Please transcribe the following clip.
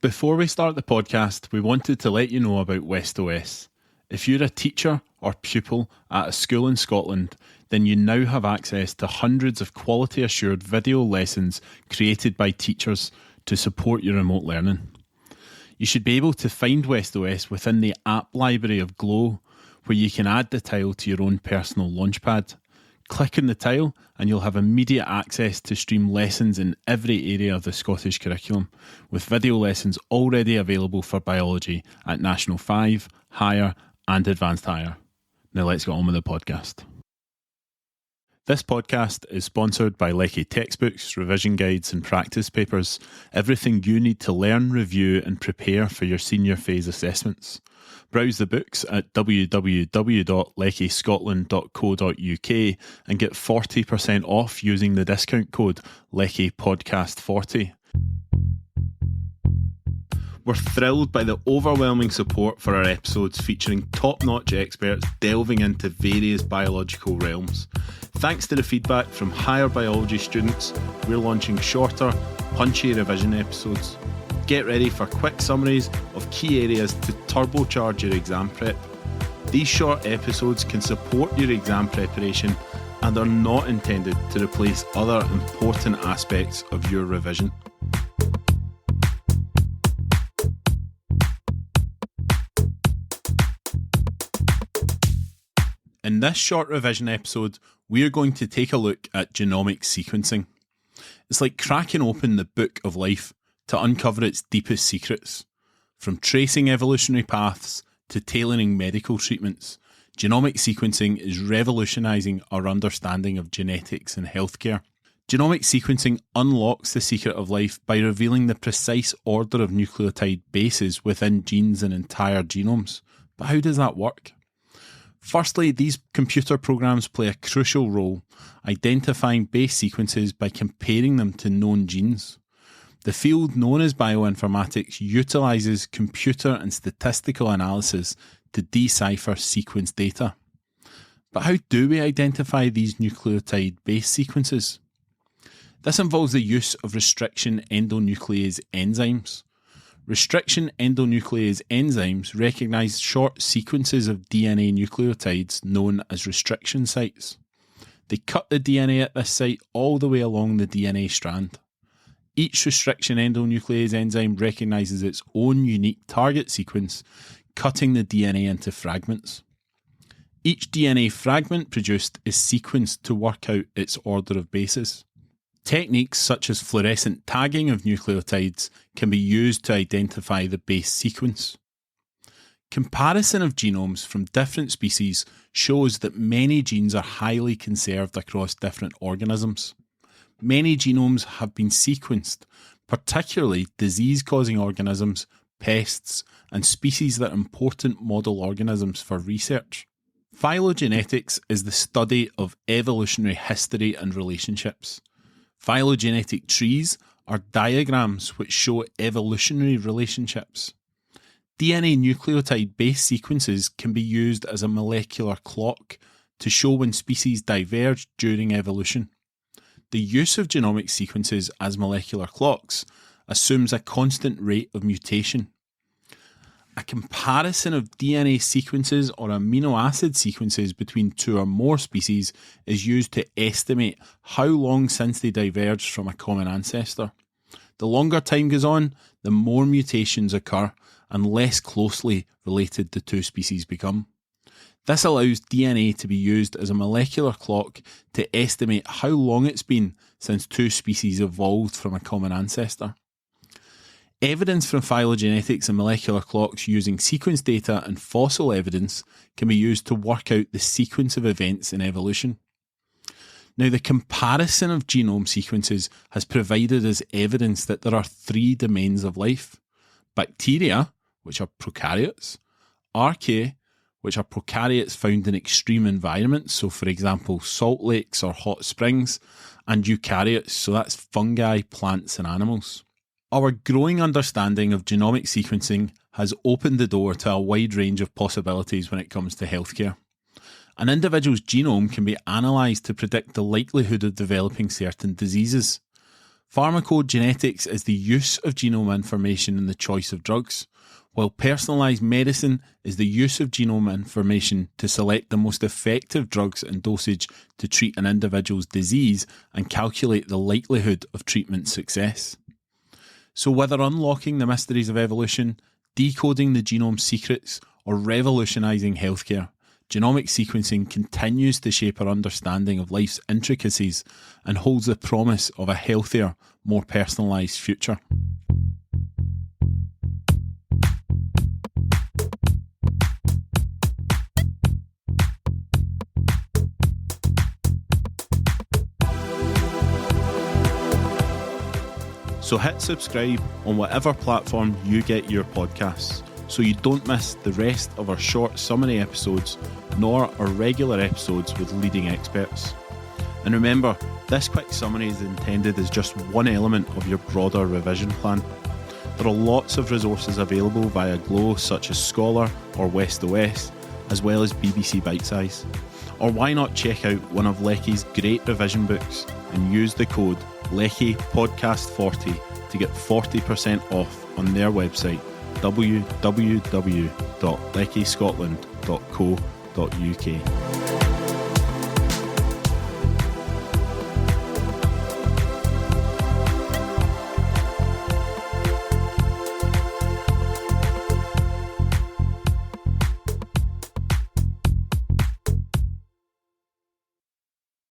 Before we start the podcast, we wanted to let you know about WestOS. If you're a teacher or pupil at a school in Scotland, then you now have access to hundreds of quality assured video lessons created by teachers to support your remote learning. You should be able to find WestOS within the app library of Glow, where you can add the tile to your own personal launchpad. Click on the tile and you'll have immediate access to stream lessons in every area of the Scottish curriculum, with video lessons already available for biology at National 5, Higher and Advanced Higher. Now let's get on with the podcast. This podcast is sponsored by Lecky Textbooks, revision guides and practice papers, everything you need to learn, review and prepare for your senior phase assessments. Browse the books at www.leckyscotland.co.uk and get 40% off using the discount code LeckyPodcast40. We're thrilled by the overwhelming support for our episodes featuring top-notch experts delving into various biological realms. Thanks to the feedback from higher biology students, we're launching shorter, punchy revision episodes. Get ready for quick summaries of key areas to turbocharge your exam prep. These short episodes can support your exam preparation and are not intended to replace other important aspects of your revision. In this short revision episode, we are going to take a look at genomic sequencing. It's like cracking open the book of life to uncover its deepest secrets. From tracing evolutionary paths to tailoring medical treatments, genomic sequencing is revolutionising our understanding of genetics and healthcare. Genomic sequencing unlocks the secret of life by revealing the precise order of nucleotide bases within genes and entire genomes. But how does that work? Firstly, these computer programs play a crucial role, identifying base sequences by comparing them to known genes. The field known as bioinformatics utilises computer and statistical analysis to decipher sequence data. But how do we identify these nucleotide base sequences? This involves the use of restriction endonuclease enzymes. Restriction endonuclease enzymes recognise short sequences of DNA nucleotides known as restriction sites. They cut the DNA at this site all the way along the DNA strand. Each restriction endonuclease enzyme recognises its own unique target sequence, cutting the DNA into fragments. Each DNA fragment produced is sequenced to work out its order of bases. Techniques such as fluorescent tagging of nucleotides can be used to identify the base sequence. Comparison of genomes from different species shows that many genes are highly conserved across different organisms. Many genomes have been sequenced, particularly disease-causing organisms, pests, and species that are important model organisms for research. Phylogenetics is the study of evolutionary history and relationships. Phylogenetic trees are diagrams which show evolutionary relationships. DNA nucleotide base sequences can be used as a molecular clock to show when species diverged during evolution. The use of genomic sequences as molecular clocks assumes a constant rate of mutation. A comparison of DNA sequences or amino acid sequences between two or more species is used to estimate how long since they diverged from a common ancestor. The longer time goes on, the more mutations occur and less closely related the two species become. This allows DNA to be used as a molecular clock to estimate how long it's been since two species evolved from a common ancestor. Evidence from phylogenetics and molecular clocks using sequence data and fossil evidence can be used to work out the sequence of events in evolution. Now, the comparison of genome sequences has provided us evidence that there are three domains of life: bacteria, which are prokaryotes; archaea, which are prokaryotes found in extreme environments, so for example salt lakes or hot springs; and eukaryotes, so that's fungi, plants and animals. Our growing understanding of genomic sequencing has opened the door to a wide range of possibilities when it comes to healthcare. An individual's genome can be analysed to predict the likelihood of developing certain diseases. Pharmacogenetics is the use of genome information in the choice of drugs, while personalised medicine is the use of genome information to select the most effective drugs and dosage to treat an individual's disease and calculate the likelihood of treatment success. So whether unlocking the mysteries of evolution, decoding the genome's secrets, or revolutionising healthcare, genomic sequencing continues to shape our understanding of life's intricacies and holds the promise of a healthier, more personalised future. So hit subscribe on whatever platform you get your podcasts, so you don't miss the rest of our short summary episodes, nor our regular episodes with leading experts. And remember, this quick summary is intended as just one element of your broader revision plan. There are lots of resources available via Glow, such as Scholar or West OS, as well as BBC Bitesize. Or why not check out one of Lecky's great revision books and use the code LeckyPodcast40 to get 40% off on their website, www.leckyscotland.co.uk.